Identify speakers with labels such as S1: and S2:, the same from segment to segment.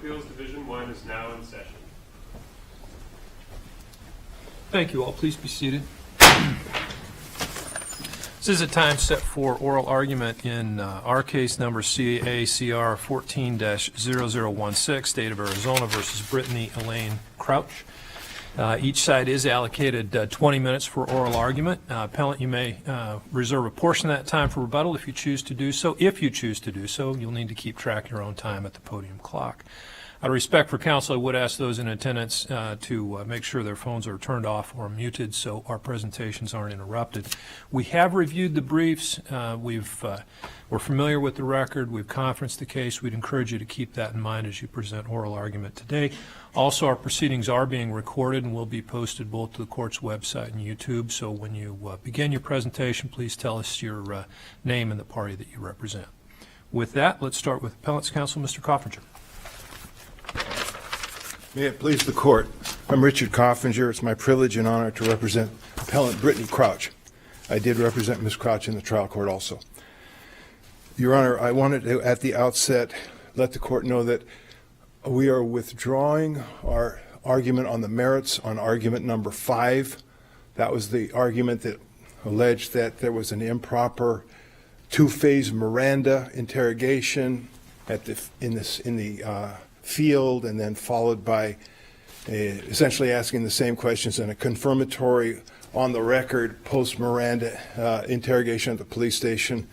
S1: Appeals Division 1 is now in session.
S2: Thank you all. Please be seated. This is a time set for oral argument in our case number CR140016, State of Arizona versus Brittany Elaine Crouch. Each side is allocated 20 minutes for oral argument. Appellant, you may reserve a portion of that time for rebuttal if you choose to do so. If you choose to do so, you'll need to keep track of your own time at the podium clock. Out of respect for counsel, I would ask those in attendance to make sure their phones are turned off or muted so our presentations aren't interrupted. We have reviewed the briefs. We're familiar with the record. We've conferenced the case. We'd encourage you to keep that in mind as you present oral argument today. Also, our proceedings are being recorded and will be posted both to the court's website and YouTube. So when you begin your presentation, please tell us your name and the party that you represent. With that, let's start with Appellant's counsel, Mr. Coffinger.
S3: May it please the court, I'm Richard Coffinger. It's my privilege and honor to represent Appellant Brittany Crouch. I did represent Ms. Crouch in the trial court also. Your Honor, I wanted to, at the outset, let the court know that we are withdrawing our argument on the merits on argument number 5. That was the argument that alleged that there was an improper two-phase Miranda interrogation in the field, and then followed by essentially asking the same questions in a confirmatory on the record post-Miranda interrogation at the police station.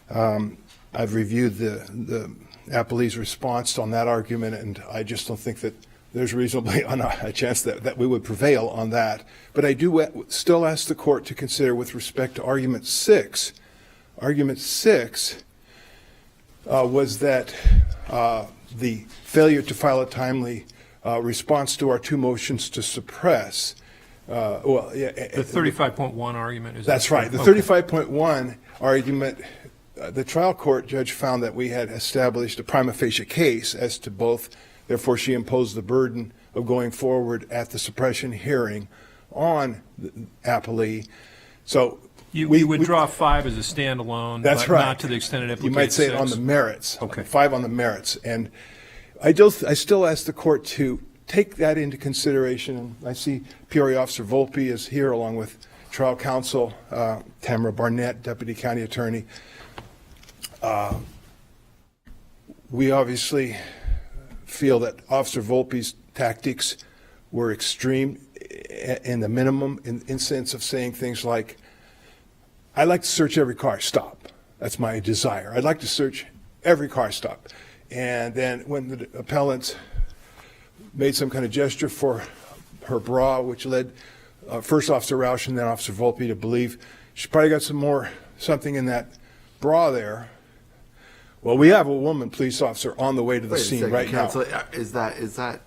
S3: I've reviewed the appellee's response on that argument, and I just don't think that there's reasonably a chance that we would prevail on that. But I do still ask the court to consider with respect to argument 6. Argument 6 was that the failure to file a timely response to our 2 motions to suppress.
S2: The 35.1 argument is
S3: that's right. The
S2: okay.
S3: 35.1 argument, the trial court judge found that we had established a prima facie case as to both. Therefore, she imposed the burden of going forward at the suppression hearing on the appellee. So
S2: we would draw 5 as a standalone,
S3: that's
S2: but
S3: right.
S2: Not to the extent it implicates
S3: You might say
S2: 6.
S3: it on the merits.
S2: Okay.
S3: 5 on the merits. And I still ask the court to take that into consideration. And I see Peoria Officer Volpe is here along with trial counsel Tamara Barnett, Deputy County Attorney. We obviously feel that Officer Volpe's tactics were extreme in the minimum, in sense of saying things like, I'd like to search every car stop. That's my desire. I'd like to search every car stop. And then when the appellant made some kind of gesture for her bra, which led first Officer Roush and then Officer Volpe to believe she probably got something in that bra there. Well, we have a woman police officer on the way to the scene right
S4: Counsel,
S3: now.
S4: Is that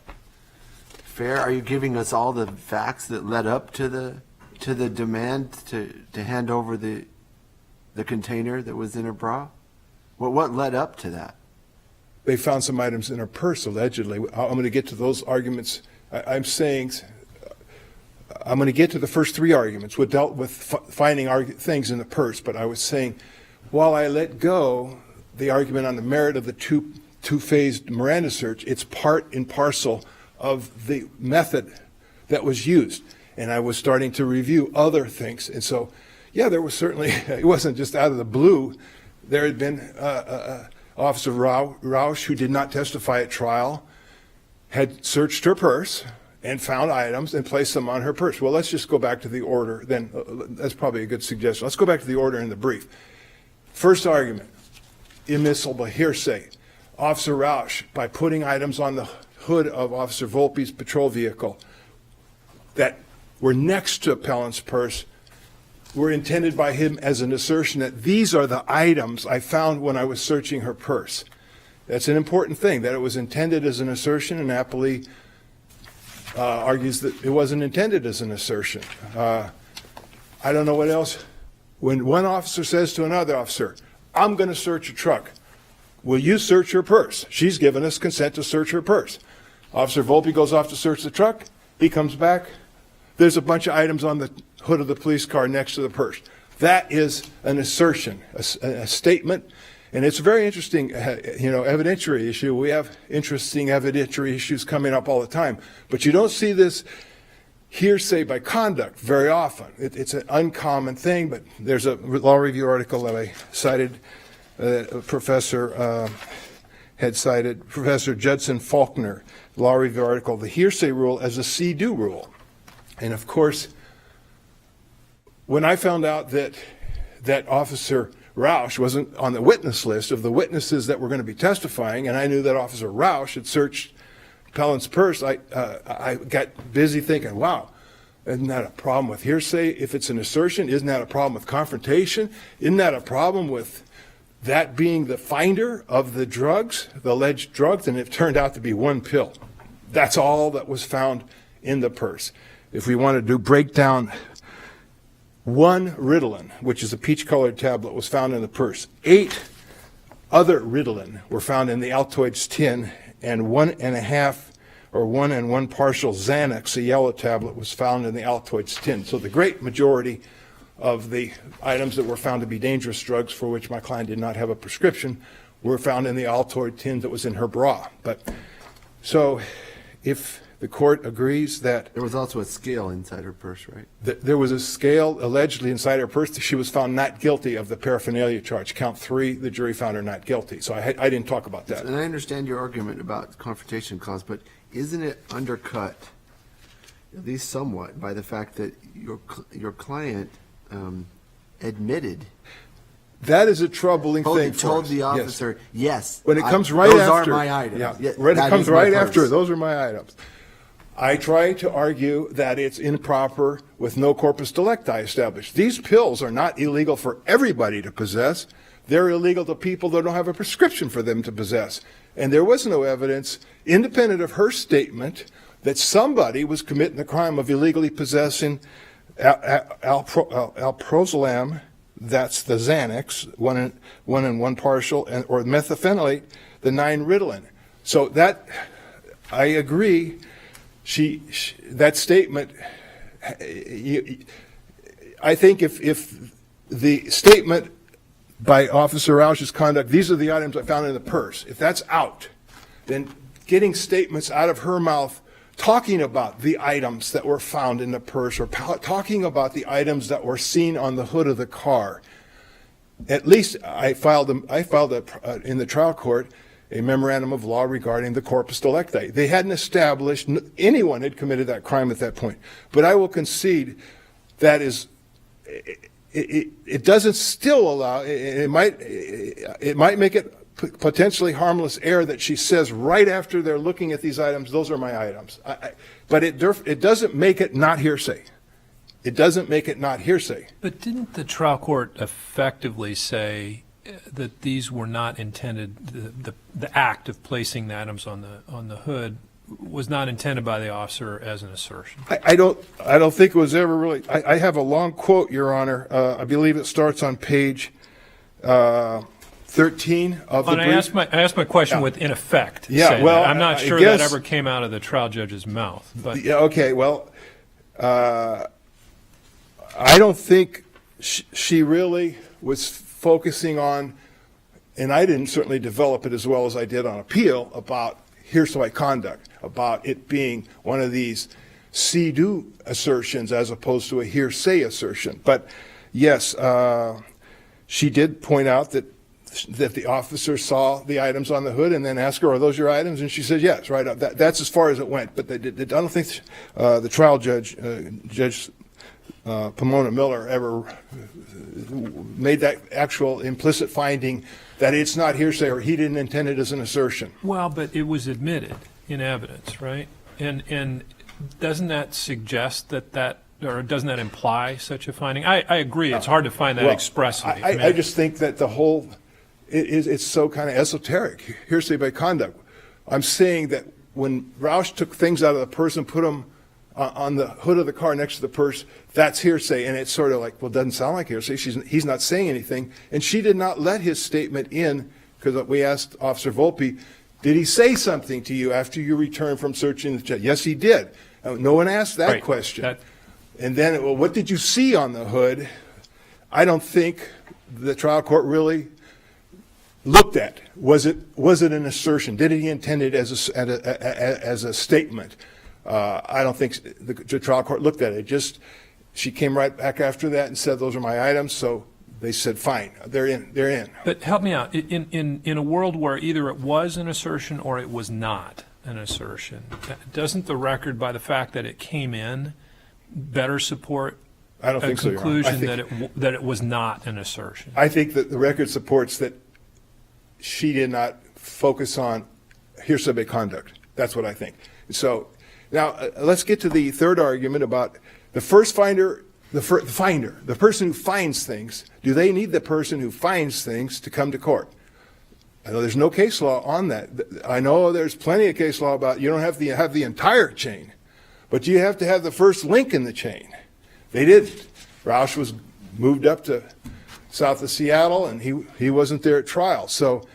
S4: fair? Are you giving us all the facts that led up to the demand to hand over the container that was in her bra? What led up to that?
S3: They found some items in her purse, allegedly. I'm going to get to those arguments. I'm saying I'm going to get to the first 3 arguments. We dealt with finding things in the purse, but I was saying while I let go the argument on the merit of the two-phased Miranda search, it's part and parcel of the method that was used. And I was starting to review other things. And so, yeah, there was certainly, it wasn't just out of the blue. There had been Officer Roush, who did not testify at trial, had searched her purse and found items and placed them on her purse. Well, let's just go back to the order then. That's probably a good suggestion. Let's go back to the order in the brief. First argument, immiscible hearsay. Officer Roush, by putting items on the hood of Officer Volpe's patrol vehicle that were next to appellant's purse, were intended by him as an assertion that these are the items I found when I was searching her purse. That's an important thing, that it was intended as an assertion, and appellee argues that it wasn't intended as an assertion. I don't know what else. When one officer says to another officer, I'm going to search a truck, will you search her purse? She's given us consent to search her purse. Officer Volpe goes off to search the truck. He comes back. There's a bunch of items on the hood of the police car next to the purse. That is an assertion, a statement, And it's a very interesting, evidentiary issue. We have interesting evidentiary issues coming up all the time. But you don't see this hearsay by conduct very often. It's an uncommon thing, but there's a law review article that I cited, Professor Judson Faulkner, law review article, The Hearsay Rule as a See-Do Rule. And of course, when I found out that Officer Roush wasn't on the witness list of the witnesses that were going to be testifying, and I knew that Officer Roush had searched Pellin's purse, I got busy thinking, wow, isn't that a problem with hearsay if it's an assertion? Isn't that a problem with confrontation? Isn't that a problem with that being the finder of the drugs, the alleged drugs? And it turned out to be one pill. That's all that was found in the purse. If we want to break down, one Ritalin, which is a peach-colored tablet, was found in the purse. 8 other Ritalin were found in the Altoids tin, and 1.5 or 1 1 partial Xanax, a yellow tablet, was found in the Altoids tin. So the great majority of the items that were found to be dangerous drugs for which my client did not have a prescription were found in the Altoid tin that was in her bra. But so if the court agrees that
S4: There was also a scale inside her purse, right?
S3: there was a scale allegedly inside her purse, she was found not guilty of the paraphernalia charge. Count 3, the jury found her not guilty. So I didn't talk about that.
S4: And I understand your argument about confrontation clause, but isn't it undercut, at least somewhat, by the fact that your client admitted?
S3: That is a troubling thing for
S4: told
S3: us.
S4: the officer, yes.
S3: When it comes right
S4: those
S3: after.
S4: Those are my items.
S3: Yeah,
S4: That
S3: it comes
S4: is my
S3: right
S4: purse.
S3: after. Those are my items. I try to argue that it's improper with no corpus delicti established. These pills are not illegal for everybody to possess. They're illegal to people that don't have a prescription for them to possess. And there was no evidence, independent of her statement, that somebody was committing the crime of illegally possessing alprazolam, that's the Xanax, 1 1 partial, or methylphenolate, the 9 Ritalin. So that, I agree, that statement, I think if the statement by Officer Roush's conduct, these are the items I found in the purse, if that's out, then getting statements out of her mouth talking about the items that were found in the purse or talking about the items that were seen on the hood of the car, at least I filed in the trial court a memorandum of law regarding the corpus delicti. They hadn't established anyone had committed that crime at that point. But I will concede that it doesn't still allow, it might make it potentially harmless error that she says right after they're looking at these items, those are my items. But it doesn't make it not hearsay. It doesn't make it not hearsay.
S2: But didn't the trial court effectively say that these were not intended, the act of placing the items on the hood was not intended by the officer as an assertion?
S3: I don't think it was ever really. I have a long quote, Your Honor. I believe it starts on page 13 of the brief.
S2: I asked my question with in effect.
S3: Yeah,
S2: saying
S3: well,
S2: that. I'm not
S3: I
S2: sure
S3: guess,
S2: that ever came out of the trial judge's mouth. But
S3: yeah, okay, well, I don't think she really was focusing on, and I didn't certainly develop it as well as I did on appeal, about hearsay conduct, about it being one of these see-do assertions as opposed to a hearsay assertion. But yes, she did point out that the officer saw the items on the hood and then asked her, are those your items? And she said, yes, right. That's as far as it went. But I don't think the trial judge, Judge Pomona Miller, ever made that actual implicit finding that it's not hearsay or he didn't intend it as an assertion.
S2: well, but it was admitted in evidence, right? And doesn't that suggest that or doesn't that imply such a finding? I agree. It's hard to find that
S3: Well,
S2: expressly.
S3: I just think that the whole, it's so kind of esoteric, hearsay by conduct. I'm saying that when Roush took things out of the purse and put them on the hood of the car next to the purse, that's hearsay. And it's sort of like, well, it doesn't sound like hearsay. He's not saying anything. And she did not let his statement in, because we asked Officer Volpe, did he say something to you after you returned from searching the jet? Yes, he did. No one asked that
S2: Right.
S3: question. And then, well, what did you see on the hood? I don't think the trial court really looked at. Was it an assertion? Did he intend it as a statement? I don't think the trial court looked at it. She came right back after that and said, those are my items, so they said, fine, they're in.
S2: But help me out. In a world where either it was an assertion or it was not an assertion, doesn't the record, by the fact that it came in, better support
S3: I don't
S2: a
S3: think so, Your Honor.
S2: conclusion that it was not an assertion?
S3: I think that the record supports that she did not focus on hearsay conduct. That's what I think. So now let's get to the third argument about the first finder, the person who finds things. Do they need the person who finds things to come to court? I know there's no case law on that. I know there's plenty of case law about you don't have to have the entire chain, but you have to have the first link in the chain. They didn't. Roush was moved up to south of Seattle, and he wasn't there at trial. So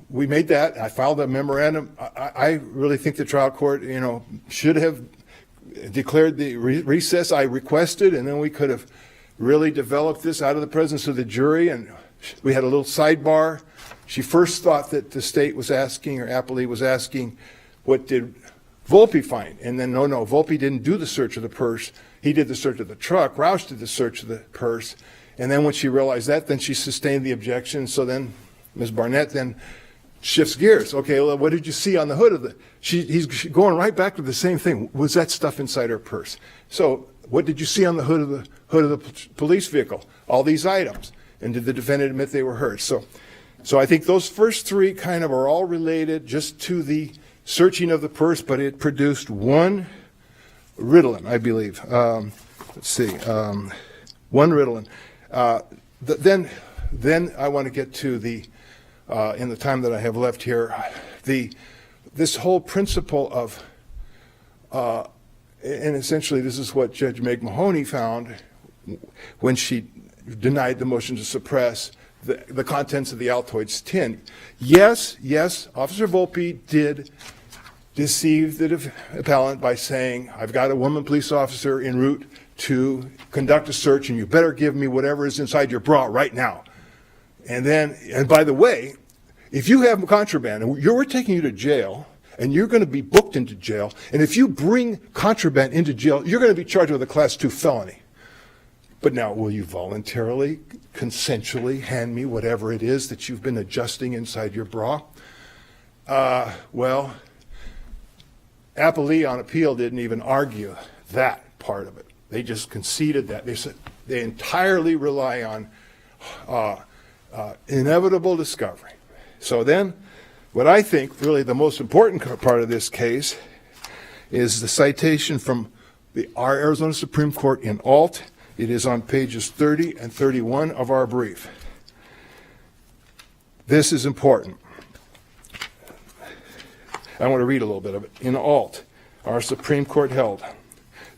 S3: we made that. I filed a memorandum. I really think the trial court, should have declared the recess I requested, and then we could have really developed this out of the presence of the jury, and we had a little sidebar. She first thought that the state was asking, or Appley was asking, what did Volpe find? And then, no, Volpe didn't do the search of the purse. He did the search of the truck. Roush did the search of the purse. And then when she realized that, then she sustained the objection. So then Ms. Barnett then shifts gears. Okay, well, what did you see on the hood of the... He's going right back to the same thing. Was that stuff inside her purse? So what did you see on the hood of the police vehicle? All these items. And did the defendant admit they were hers? So I think those first three kind of are all related just to the searching of the purse, but it produced one Ritalin, I believe. Let's see, one Ritalin. Then I want to get to the, in the time that I have left here, this whole principle of, and essentially this is what Judge Meg Mahoney found when she denied the motion to suppress the contents of the Altoids tin. Yes, Officer Volpe did deceive the appellant by saying, I've got a woman police officer en route to conduct a search, and you better give me whatever is inside your bra right now. And by the way, if you have contraband, and we're taking you to jail, and you're going to be booked into jail, and if you bring contraband into jail, you're going to be charged with a Class 2 felony. But now, will you voluntarily, consensually hand me whatever it is that you've been adjusting inside your bra? Well, Appley on appeal didn't even argue that part of it. They just conceded that. They said they entirely rely on inevitable discovery. So then, what I think really the most important part of this case is the citation from our Arizona Supreme Court in Alt. It is on pages 30 and 31 of our brief. This is important. I want to read a little bit of it. In Alt, our Supreme Court held,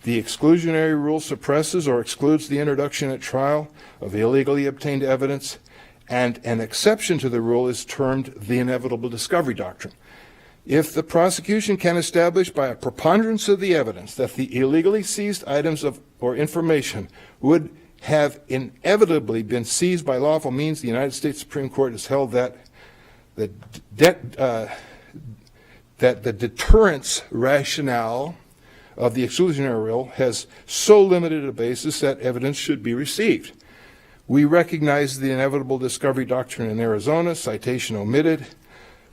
S3: the exclusionary rule suppresses or excludes the introduction at trial of illegally obtained evidence, and an exception to the rule is termed the inevitable discovery doctrine. If the prosecution can establish by a preponderance of the evidence that the illegally seized items or information would have inevitably been seized by lawful means, the United States Supreme Court has held that the deterrence rationale of the exclusionary rule has so limited a basis that evidence should be received. We recognize the inevitable discovery doctrine in Arizona, citation omitted,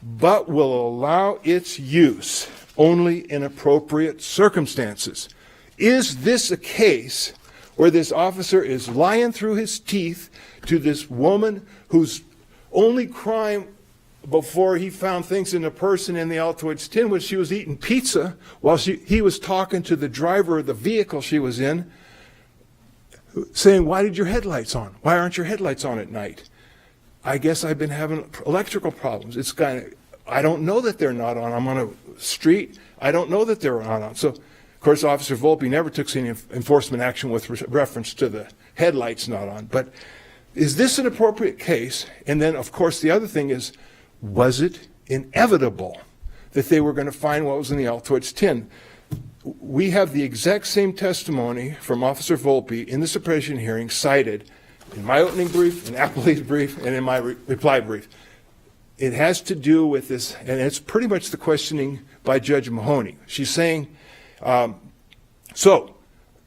S3: but will allow its use only in appropriate circumstances. Is this a case where this officer is lying through his teeth to this woman whose only crime before he found things in the purse and in the Altoids tin was she was eating pizza while he was talking to the driver of the vehicle she was in, saying, why did your headlights on? Why aren't your headlights on at night? I guess I've been having electrical problems. It's kind of, I don't know that they're not on. I'm on a street. I don't know that they're not on. So, of course, Officer Volpe never took any enforcement action with reference to the headlights not on. But is this an appropriate case? And then, of course, the other thing is, was it inevitable that they were going to find what was in the Altoids tin? We have the exact same testimony from Officer Volpe in the suppression hearing cited in my opening brief, in Appleby's brief, and in my reply brief. It has to do with this, and it's pretty much the questioning by Judge Mahoney. She's saying, so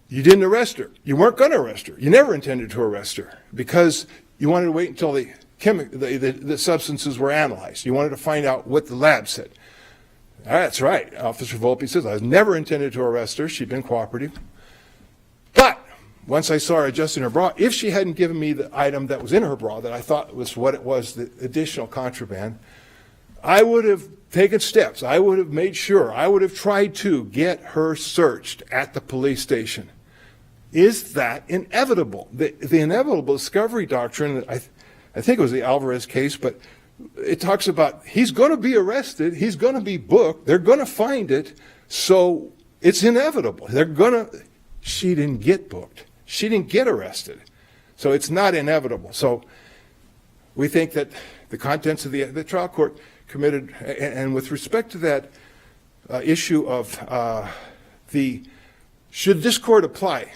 S3: you didn't arrest her. You weren't going to arrest her. You never intended to arrest her because you wanted to wait until the substances were analyzed. You wanted to find out what the lab said. That's right. Officer Volpe says, I was never intended to arrest her. She'd been cooperative. But once I saw her adjusting her bra, if she hadn't given me the item that was in her bra that I thought was what it was, the additional contraband, I would have taken steps. I would have made sure. I would have tried to get her searched at the police station. Is that inevitable? The inevitable discovery doctrine, I think it was the Alvarez case, but it talks about he's going to be arrested, he's going to be booked, they're going to find it, so it's inevitable. She didn't get booked. She didn't get arrested. So it's not inevitable. So we think that the contents of the trial court committed, and with respect to that issue of should this court apply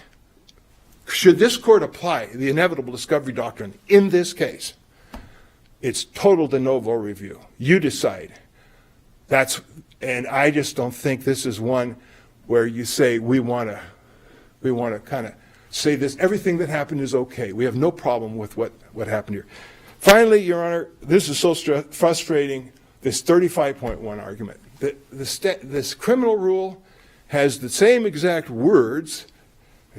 S3: the inevitable discovery doctrine in this case, it's total de novo review. You decide. And I just don't think this is one where you say we want to kind of say this, everything that happened is okay. We have no problem with what happened here. Finally, Your Honor, this is so frustrating, this 35.1 argument. This criminal rule has the same exact words.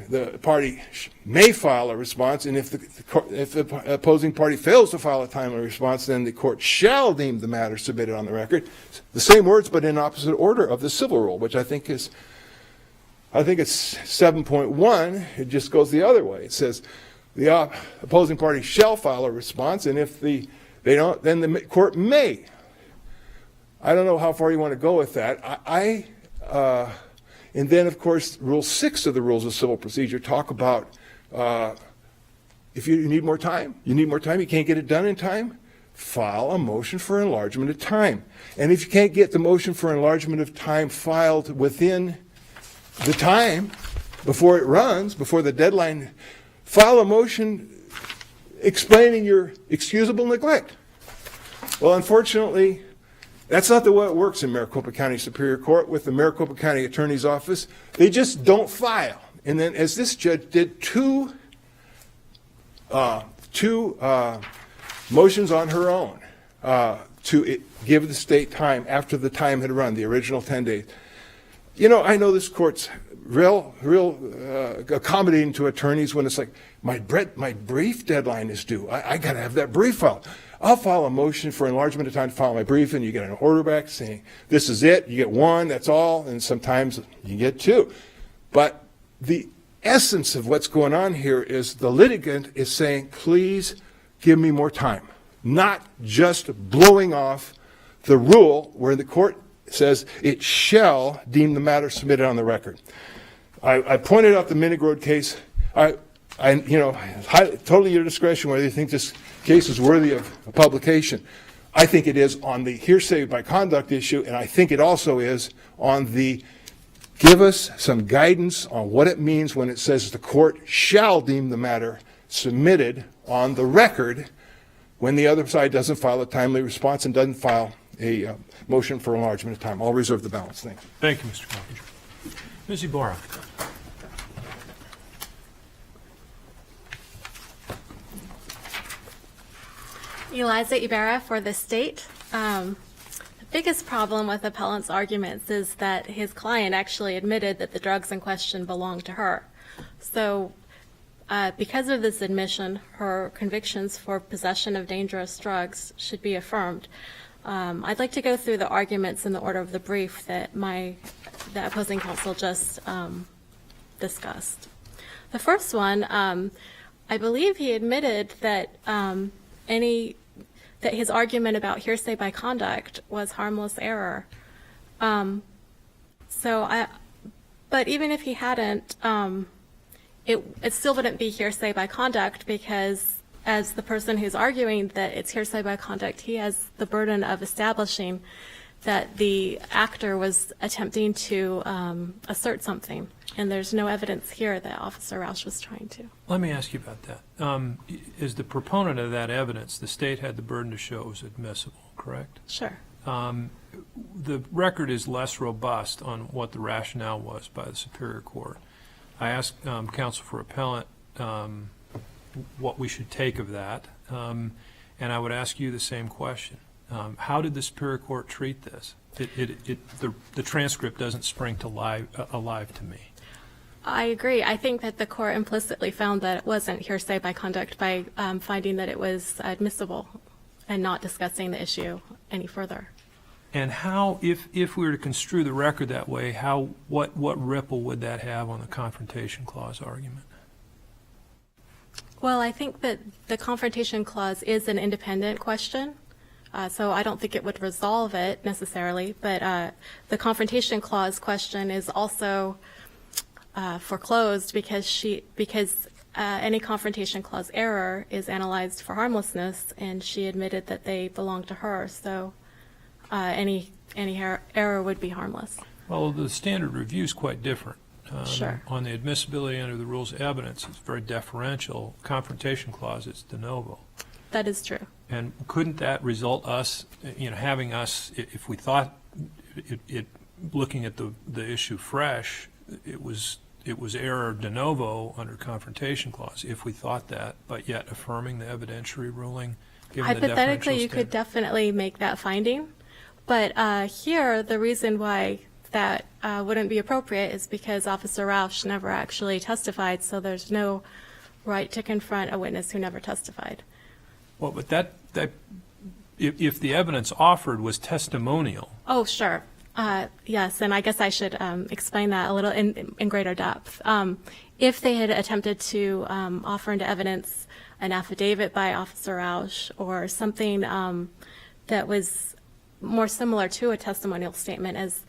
S3: The party may file a response, and if the opposing party fails to file a timely response, then the court shall deem the matter submitted on the record. The same words, but in opposite order of the civil rule, which I think it's 7.1. It just goes the other way. It says the opposing party shall file a response, and if they don't, then the court may. I don't know how far you want to go with that. And then, of course, Rule 6 of the Rules of Civil Procedure talk about if you need more time, you can't get it done in time, file a motion for enlargement of time. And if you can't get the motion for enlargement of time filed within the time, before it runs, before the deadline, file a motion explaining your excusable neglect. Well, unfortunately, that's not the way it works in Maricopa County Superior Court with the Maricopa County Attorney's Office. They just don't file. And then, as this judge did, two motions on her own to give the state time after the time had run, the original 10 days. You know, I know this court's real accommodating to attorneys when it's like, my brief deadline is due. I got to have that brief filed. I'll file a motion for enlargement of time to file my brief, and you get an order back saying, this is it, you get one, that's all, and sometimes you get two. But the essence of what's going on here is the litigant is saying, please give me more time, not just blowing off the rule where the court says it shall deem the matter submitted on the record. I pointed out the Minig Road case. Totally your discretion whether you think this case is worthy of publication. I think it is on the hearsay by conduct issue, and I think it also is on the give us some guidance on what it means when it says the court shall deem the matter submitted on the record when the other side doesn't file a timely response and doesn't file a motion for enlargement of time. I'll reserve the balance. Thank you.
S2: Thank you, Mr. Coppinger. Ms. Ibarra.
S5: Eliza Ibarra for the state. The biggest problem with appellant's arguments is that his client actually admitted that the drugs in question belonged to her. So because of this admission, her convictions for possession of dangerous drugs should be affirmed. I'd like to go through the arguments in the order of the brief that the opposing counsel just discussed. The first one, I believe he admitted that that his argument about hearsay by conduct was harmless error. But even if he hadn't, it still wouldn't be hearsay by conduct because as the person who's arguing that it's hearsay by conduct, he has the burden of establishing that the actor was attempting to assert something, and there's no evidence here that Officer Roush was trying to.
S2: Let me ask you about that. As the proponent of that evidence, the state had the burden to show it was admissible, correct?
S5: Sure.
S2: The record is less robust on what the rationale was by the Superior Court. I asked counsel for appellant what we should take of that, and I would ask you the same question. How did the Superior Court treat this? The transcript doesn't spring to alive to me.
S5: I agree. I think that the court implicitly found that it wasn't hearsay by conduct by finding that it was admissible and not discussing the issue any further.
S2: And how, if we were to construe the record that way, what ripple would that have on the Confrontation Clause argument?
S5: Well, I think that the Confrontation Clause is an independent question, so I don't think it would resolve it necessarily, but the Confrontation Clause question is also foreclosed because any Confrontation Clause error is analyzed for harmlessness, and she admitted that they belong to her, so any error would be harmless.
S2: Well, the standard review is quite different.
S5: Sure.
S2: On the admissibility under the rules of evidence, it's very deferential. Confrontation Clause, it's de novo.
S5: That is true.
S2: And couldn't that result us, having us, if we thought looking at the issue fresh, it was error de novo under Confrontation Clause, if we thought that, but yet affirming the evidentiary ruling, given the deferential
S5: Hypothetically, you could
S2: standard?
S5: definitely make that finding, but here, the reason why that wouldn't be appropriate is because Officer Roush never actually testified, so there's no right to confront a witness who never testified.
S2: Well, but that if the evidence offered was testimonial,
S5: Oh, sure. Yes, and I guess I should explain that a little in greater depth. If they had attempted to offer into evidence an affidavit by Officer Roush or something that was more similar to a testimonial statement, as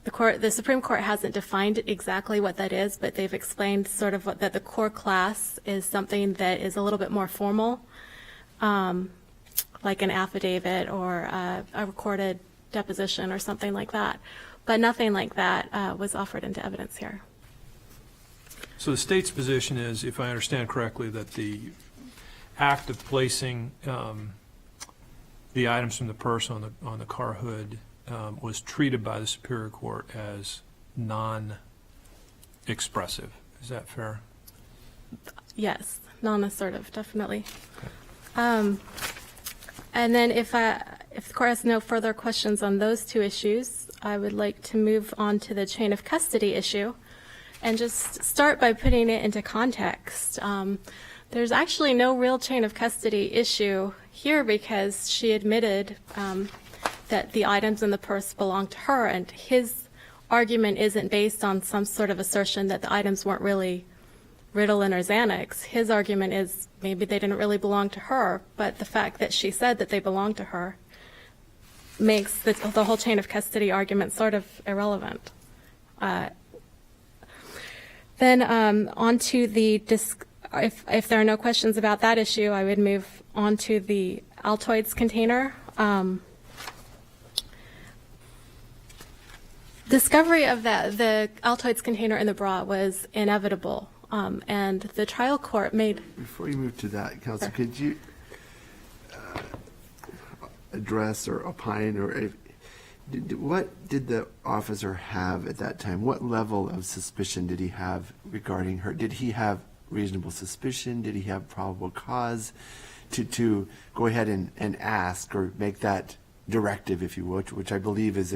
S5: the Supreme Court hasn't defined exactly what that is, but they've explained sort of that the core class is something that is a little bit more formal, like an affidavit or a recorded deposition or something like that. But nothing like that was offered into evidence here.
S2: So the state's position is, if I understand correctly, that the act of placing the items from the purse on the car hood was treated by the Superior Court as non-expressive. Is that fair?
S5: Yes, non-assertive, definitely. And then if the court has no further questions on those two issues, I would like to move on to the chain of custody issue and just start by putting it into context. There's actually no real chain of custody issue here because she admitted that the items in the purse belonged to her, and his argument isn't based on some sort of assertion that the items weren't really Ritalin or Xanax. His argument is maybe they didn't really belong to her, but the fact that she said that they belonged to her makes the whole chain of custody argument sort of irrelevant. Then on to the, if there are no questions about that issue, I would move on to the Altoids container. Discovery of the Altoids container in the bra was inevitable, and the trial court made...
S4: Before you move to that, Counsel,
S5: Sure.
S4: could you address or opine, or what did the officer have at that time? What level of suspicion did he have regarding her? Did he have reasonable suspicion? Did he have probable cause to go ahead and ask or make that directive, if you will, which I believe is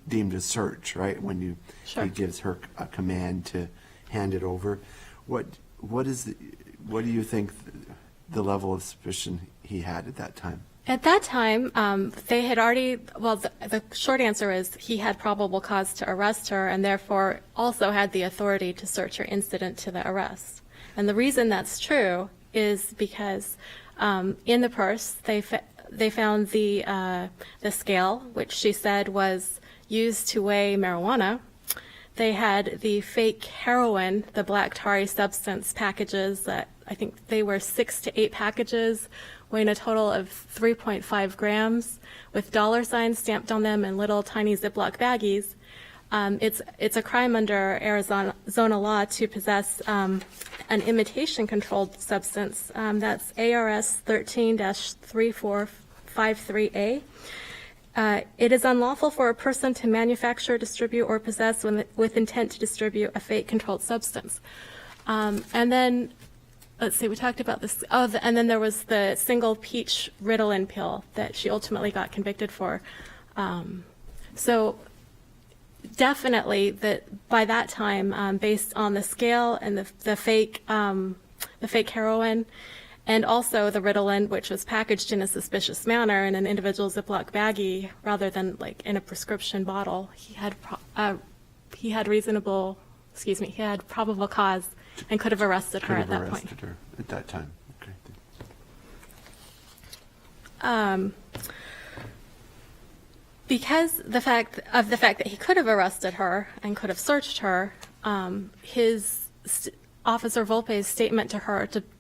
S4: deemed a search, right? When
S5: Sure.
S4: he gives her a command to hand it over. What do you think the level of suspicion he had at that time?
S5: At that time, they had already, well, the short answer is he had probable cause to arrest her and therefore also had the authority to search her incident to the arrest. And the reason that's true is because in the purse, they found the scale, which she said was used to weigh marijuana. They had the fake heroin, the black tarry substance packages that I think they were 6 to 8 packages, weighing a total of 3.5 grams, with dollar signs stamped on them in little tiny Ziploc baggies. It's a crime under Arizona law to possess an imitation-controlled substance. That's ARS 13-3453A. It is unlawful for a person to manufacture, distribute, or possess with intent to distribute a fake controlled substance. And then, let's see, we talked about this. And then there was the single peach Ritalin pill that she ultimately got convicted for. So definitely that by that time, based on the scale and the fake heroin, and also the Ritalin, which was packaged in a suspicious manner in an individual Ziploc baggie rather than like in a prescription bottle, he had probable cause and could have arrested her at that point.
S4: Could have arrested her at that time. Okay.
S5: Because the fact that he could have arrested her and could have searched her, Officer Volpe's statement to her to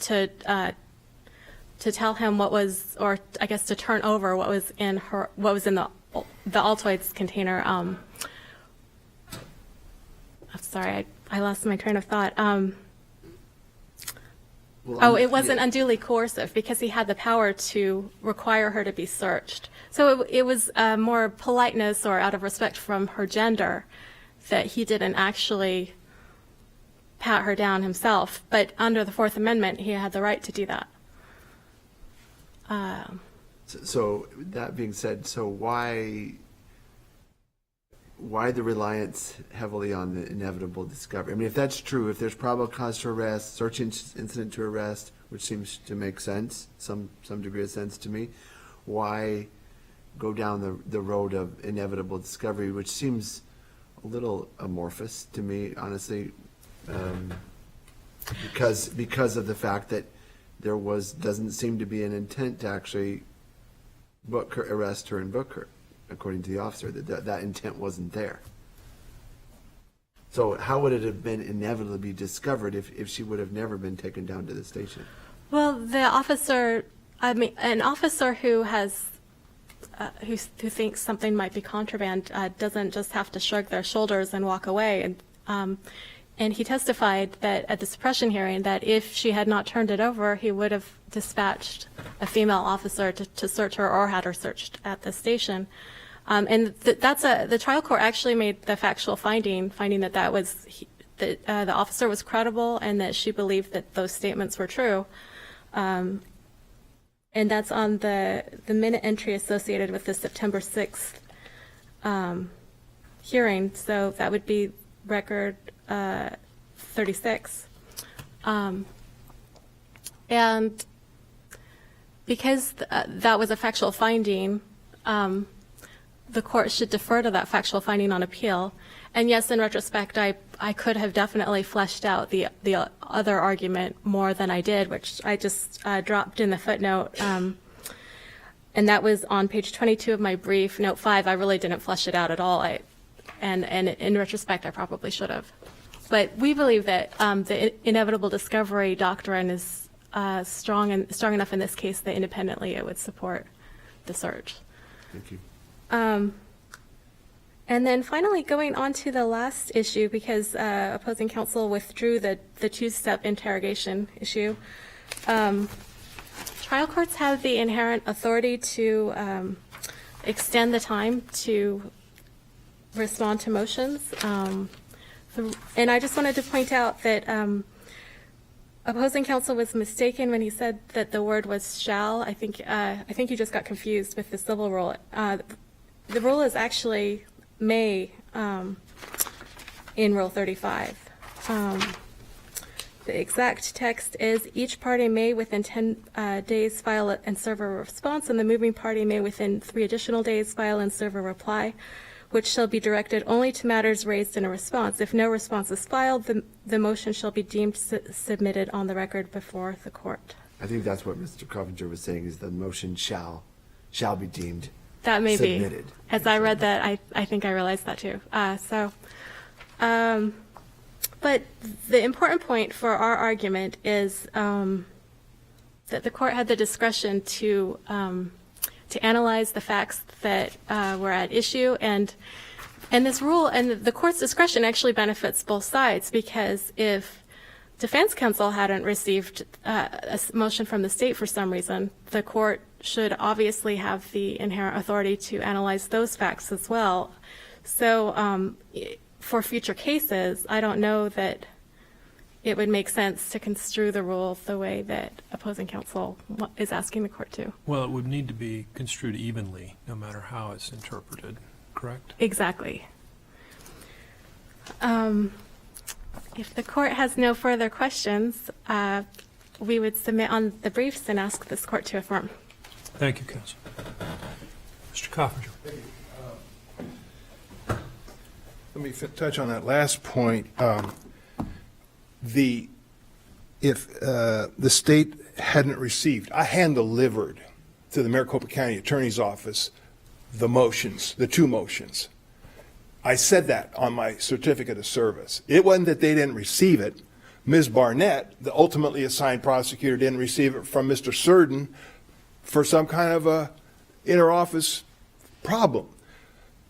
S5: tell him what was, or I guess to turn over what was in the Altoids container. I'm sorry, I lost my train of thought. It wasn't unduly coercive because he had the power to require her to be searched. So it was more politeness or out of respect from her gender that he didn't actually pat her down himself. But under the Fourth Amendment, he had the right to do that.
S4: So that being said, so why the reliance heavily on the inevitable discovery? I mean, if that's true, if there's probable cause to arrest, search incident to arrest, which seems to make sense, some degree of sense to me, why go down the road of inevitable discovery, which seems a little amorphous to me, honestly, because of the fact that there doesn't seem to be an intent to actually arrest her and book her, according to the officer, that intent wasn't there. So how would it have been inevitably discovered if she would have never been taken down to the station?
S5: Well, an officer who has who thinks something might be contraband doesn't just have to shrug their shoulders and walk away. And he testified that at the suppression hearing that if she had not turned it over, he would have dispatched a female officer to search her or had her searched at the station. And the trial court actually made the factual finding that the officer was credible and that she believed that those statements were true. And that's on the minute entry associated with the September 6th hearing. So that would be record 36. And because that was a factual finding, the court should defer to that factual finding on appeal. And yes, in retrospect, I could have definitely fleshed out the other argument more than I did, which I just dropped in the footnote. And that was on page 22 of my brief, note 5. I really didn't flesh it out at all. And in retrospect, I probably should have. But we believe that the inevitable discovery doctrine is strong enough in this case that independently it would support the search.
S4: Thank you.
S5: And then finally, going on to the last issue, because opposing counsel withdrew the two-step interrogation issue. Trial courts have the inherent authority to extend the time to respond to motions. And I just wanted to point out that opposing counsel was mistaken when he said that the word was shall. I think you just got confused with the civil rule. The rule is actually may in Rule 35. The exact text is each party may within 10 days file and serve a response, and the moving party may within 3 additional days file and serve a reply, which shall be directed only to matters raised in a response. If no response is filed, the motion shall be deemed submitted on the record before the court.
S4: I think that's what Mr. Coventer was saying, is the motion shall be deemed
S5: that may
S4: submitted.
S5: Be. As I read that, I think I realized that too. But the important point for our argument is that the court had the discretion to analyze the facts that were at issue, and this rule and the court's discretion actually benefits both sides, because if defense counsel hadn't received a motion from the state for some reason, the court should obviously have the inherent authority to analyze those facts as well. So for future cases, I don't know that it would make sense to construe the rule the way that opposing counsel is asking the court to.
S2: Well, it would need to be construed evenly, no matter how it's interpreted, correct?
S5: Exactly. If the court has no further questions, we would submit on the briefs and ask this court to affirm.
S2: Thank you, counsel. Mr. Coffinger.
S3: Let me touch on that last point. If the state hadn't received, I hand-delivered to the Maricopa County Attorney's Office the motions, the two motions. I said that on my certificate of service. It wasn't that they didn't receive it. Ms. Barnett, the ultimately assigned prosecutor, didn't receive it from Mr. Surden for some kind of a inter-office problem.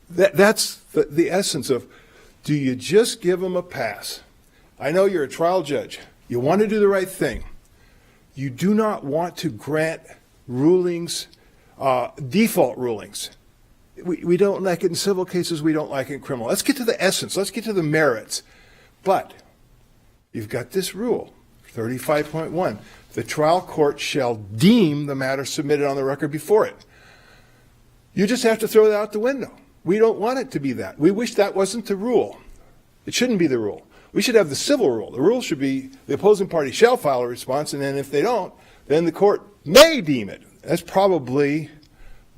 S3: That's the essence of, do you just give them a pass? I know you're a trial judge. You want to do the right thing. You do not want to grant rulings, default rulings. We don't like it in civil cases. We don't like it in criminal. Let's get to the essence. Let's get to the merits. But you've got this rule, 35.1. The trial court shall deem the matter submitted on the record before it. You just have to throw that out the window. We don't want it to be that. We wish that wasn't the rule. It shouldn't be the rule. We should have the civil rule. The rule should be the opposing party shall file a response, and then if they don't, then the court may deem it. That's probably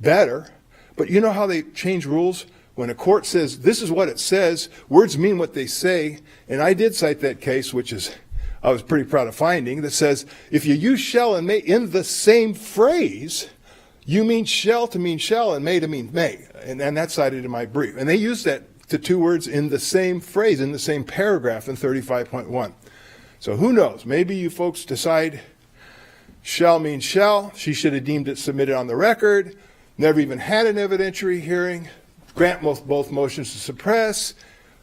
S3: better. But you know how they change rules? When a court says, this is what it says, words mean what they say. And I did cite that case, which is, I was pretty proud of finding, that says, if you use shall and may in the same phrase, you mean shall to mean shall and may to mean may. And that's cited in my brief. And they use that to two words in the same phrase, in the same paragraph in 35.1. So who knows? Maybe you folks decide shall means shall. She should have deemed it submitted on the record. Never even had an evidentiary hearing. Grant both motions to suppress.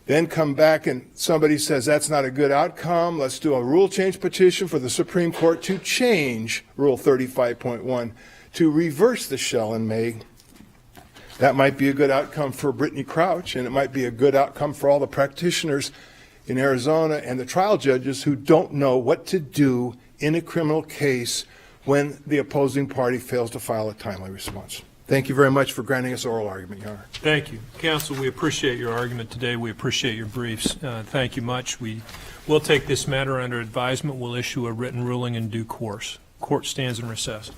S3: Then come back and somebody says that's not a good outcome. Let's do a rule change petition for the Supreme Court to change Rule 35.1 to reverse the shall and may. That might be a good outcome for Brittany Crouch, and it might be a good outcome for all the practitioners in Arizona and the trial judges who don't know what to do in a criminal case when the opposing party fails to file a timely response. Thank you very much for granting us oral argument, Your Honor.
S2: Thank you. Counsel, we appreciate your argument today. We appreciate your briefs. Thank you much. We will take this matter under advisement. We'll issue a written ruling in due course. Court stands in recess.